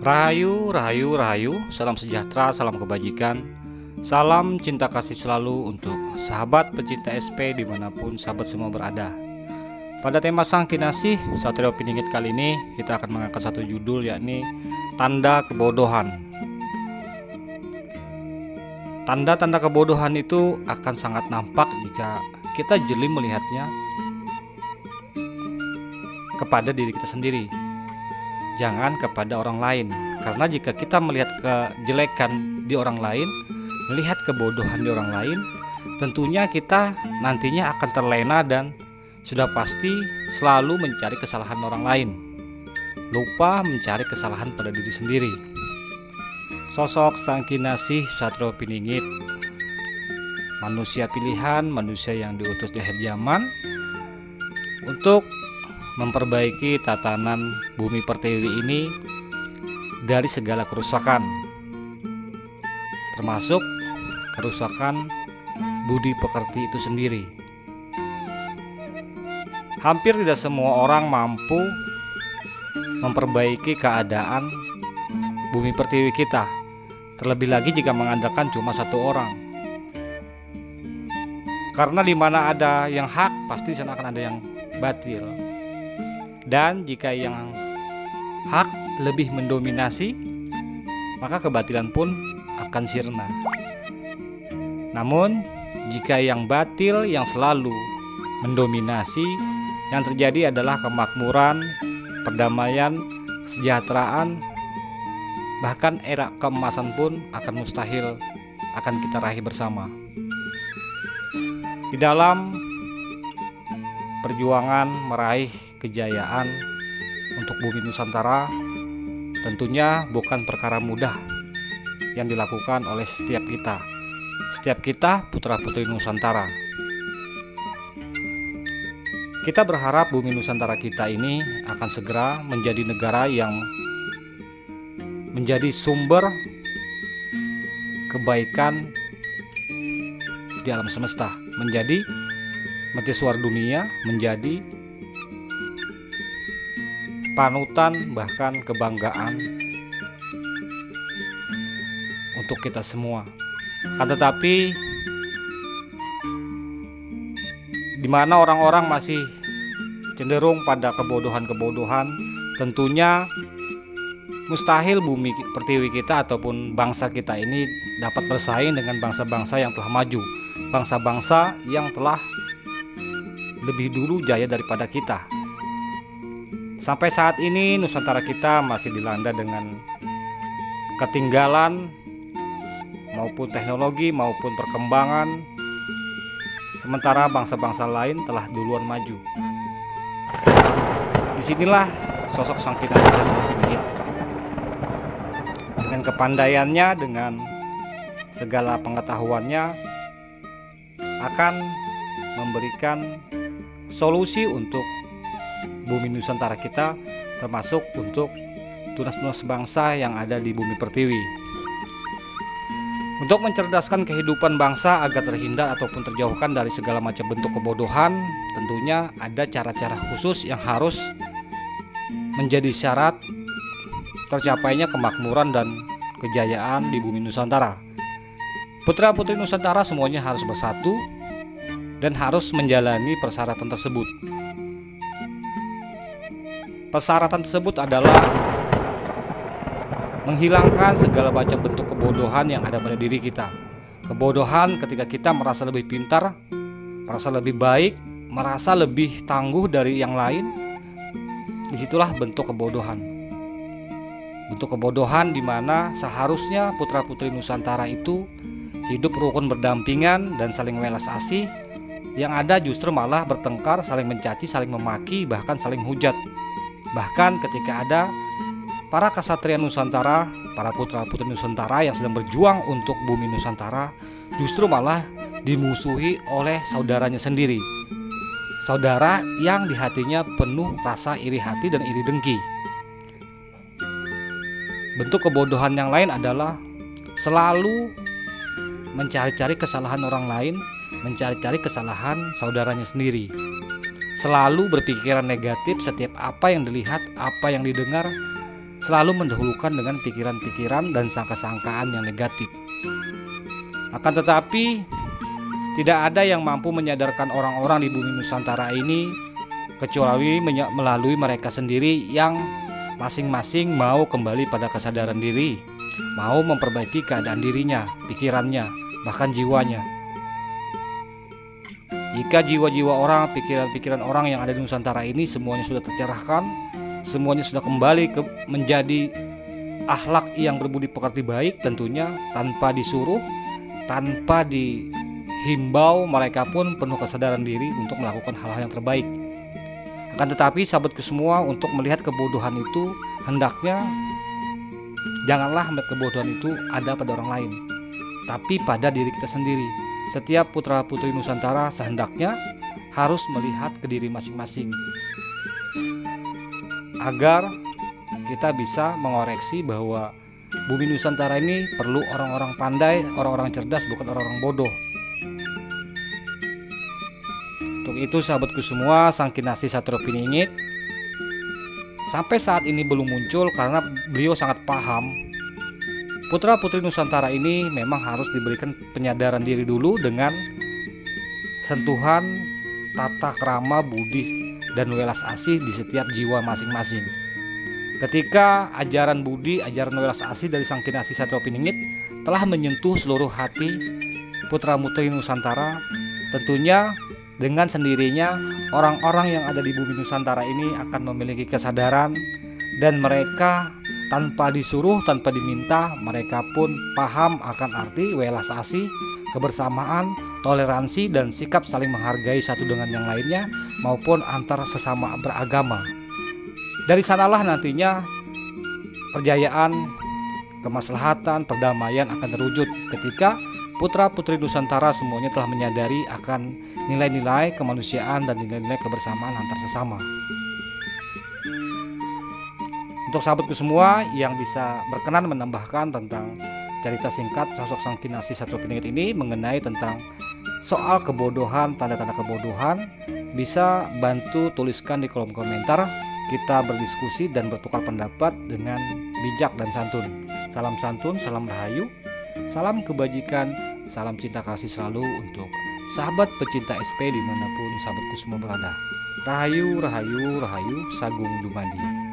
Rahayu, rahayu, rahayu, salam sejahtera, salam kebajikan, salam cinta kasih selalu untuk sahabat pecinta SP dimanapun sahabat semua berada. Pada tema Sang Kinasih, Satrio Piningit kali ini kita akan mengangkat satu judul, yakni tanda kebodohan. Tanda-tanda kebodohan itu akan sangat nampak jika kita jeli melihatnya kepada diri kita sendiri, jangan kepada orang lain. Karena jika kita melihat kejelekan di orang lain, melihat kebodohan di orang lain, tentunya kita nantinya akan terlena dan sudah pasti selalu mencari kesalahan orang lain, lupa mencari kesalahan pada diri sendiri. Sosok Sang Kinasih Satrio Piningit, manusia pilihan, manusia yang diutus di akhir zaman untuk memperbaiki tatanan bumi pertiwi ini dari segala kerusakan, termasuk kerusakan budi pekerti itu sendiri. Hampir tidak semua orang mampu memperbaiki keadaan bumi pertiwi kita, terlebih lagi jika mengandalkan cuma satu orang. Karena di mana ada yang hak, pasti di sana akan ada yang batil. Dan jika yang hak lebih mendominasi, maka kebatilan pun akan sirna. Namun jika yang batil yang selalu mendominasi, yang terjadi adalah kemakmuran, perdamaian, kesejahteraan, bahkan era keemasan pun akan mustahil akan kita raih bersama. Di dalam perjuangan meraih kejayaan untuk bumi Nusantara, tentunya bukan perkara mudah yang dilakukan oleh setiap kita putra-putri Nusantara. Kita berharap bumi Nusantara kita ini akan segera menjadi negara yang menjadi sumber kebaikan di alam semesta, menjadi mercusuar dunia, menjadi panutan bahkan kebanggaan untuk kita semua. Akan tetapi di mana orang-orang masih cenderung pada kebodohan-kebodohan, tentunya mustahil bumi pertiwi kita ataupun bangsa kita ini dapat bersaing dengan bangsa-bangsa yang telah maju, bangsa-bangsa yang telah lebih dulu jaya daripada kita. Sampai saat ini Nusantara kita masih dilanda dengan ketinggalan maupun teknologi maupun perkembangan, sementara bangsa-bangsa lain telah duluan maju. Disinilah sosok Sang Kinasih Satrio Piningit dengan kepandaiannya, dengan segala pengetahuannya akan memberikan solusi untuk bumi Nusantara kita, termasuk untuk tunas-tunas bangsa yang ada di bumi pertiwi. Untuk mencerdaskan kehidupan bangsa agar terhindar ataupun terjauhkan dari segala macam bentuk kebodohan, tentunya ada cara-cara khusus yang harus menjadi syarat tercapainya kemakmuran dan kejayaan di bumi Nusantara. Putra-putri Nusantara semuanya harus bersatu dan harus menjalani persyaratan tersebut. Persyaratan tersebut adalah menghilangkan segala macam bentuk kebodohan yang ada pada diri kita. Kebodohan ketika kita merasa lebih pintar, merasa lebih baik, merasa lebih tangguh dari yang lain. Disitulah bentuk kebodohan. Bentuk kebodohan di mana seharusnya putra-putri Nusantara itu hidup rukun berdampingan dan saling welas asih. Yang ada justru malah bertengkar, saling mencaci, saling memaki, bahkan saling hujat. Bahkan ketika ada para ksatria Nusantara, para putra-putri Nusantara yang sedang berjuang untuk bumi Nusantara, justru malah dimusuhi oleh saudaranya sendiri. Saudara yang di hatinya penuh rasa iri hati dan iri dengki. Bentuk kebodohan yang lain adalah selalu mencari-cari kesalahan orang lain, mencari-cari kesalahan saudaranya sendiri. Selalu berpikiran negatif setiap apa yang dilihat, apa yang didengar, selalu mendahulukan dengan pikiran-pikiran dan sangka-sangkaan yang negatif. Akan tetapi tidak ada yang mampu menyadarkan orang-orang di bumi Nusantara ini kecuali melalui mereka sendiri yang masing-masing mau kembali pada kesadaran diri, mau memperbaiki keadaan dirinya, pikirannya, bahkan jiwanya. Jika jiwa-jiwa orang, pikiran-pikiran orang yang ada di Nusantara ini semuanya sudah tercerahkan, semuanya sudah kembali menjadi akhlak yang berbudi pekerti baik, tentunya tanpa disuruh, tanpa dihimbau, mereka pun penuh kesadaran diri untuk melakukan hal-hal yang terbaik. Akan tetapi sahabatku semua, untuk melihat kebodohan itu hendaknya janganlah melihat kebodohan itu ada pada orang lain, tapi pada diri kita sendiri. Setiap putra-putri Nusantara sehendaknya harus melihat ke diri masing-masing agar kita bisa mengoreksi bahwa bumi Nusantara ini perlu orang-orang pandai, orang-orang cerdas, bukan orang-orang bodoh. Untuk itu sahabatku semua, Sang Kinasih Satrio Piningit sampai saat ini belum muncul karena beliau sangat paham putra-putri Nusantara ini memang harus diberikan penyadaran diri dulu dengan sentuhan tata krama, budi, dan welas asih di setiap jiwa masing-masing. Ketika ajaran budi, ajaran welas asih dari Sang Kinasih Satrio Piningit telah menyentuh seluruh hati putra-putri Nusantara, tentunya dengan sendirinya orang-orang yang ada di bumi Nusantara ini akan memiliki kesadaran, dan mereka tanpa disuruh, tanpa diminta, mereka pun paham akan arti welas asih, kebersamaan, toleransi, dan sikap saling menghargai satu dengan yang lainnya maupun antar sesama beragama. Dari sanalah nantinya kejayaan, kemaslahatan, perdamaian akan terwujud ketika putra-putri Nusantara semuanya telah menyadari akan nilai-nilai kemanusiaan dan nilai-nilai kebersamaan antar sesama. Untuk sahabatku semua yang bisa berkenan menambahkan tentang cerita singkat sosok Sang Kinasih Satrio Piningit ini mengenai tentang soal kebodohan, tanda-tanda kebodohan, bisa bantu tuliskan di kolom komentar. Kita berdiskusi dan bertukar pendapat dengan bijak dan santun. Salam santun, salam rahayu, salam kebajikan, salam cinta kasih selalu untuk sahabat pecinta SP dimanapun sahabatku semua berada. Rahayu, rahayu, rahayu, Sagung Dumadi.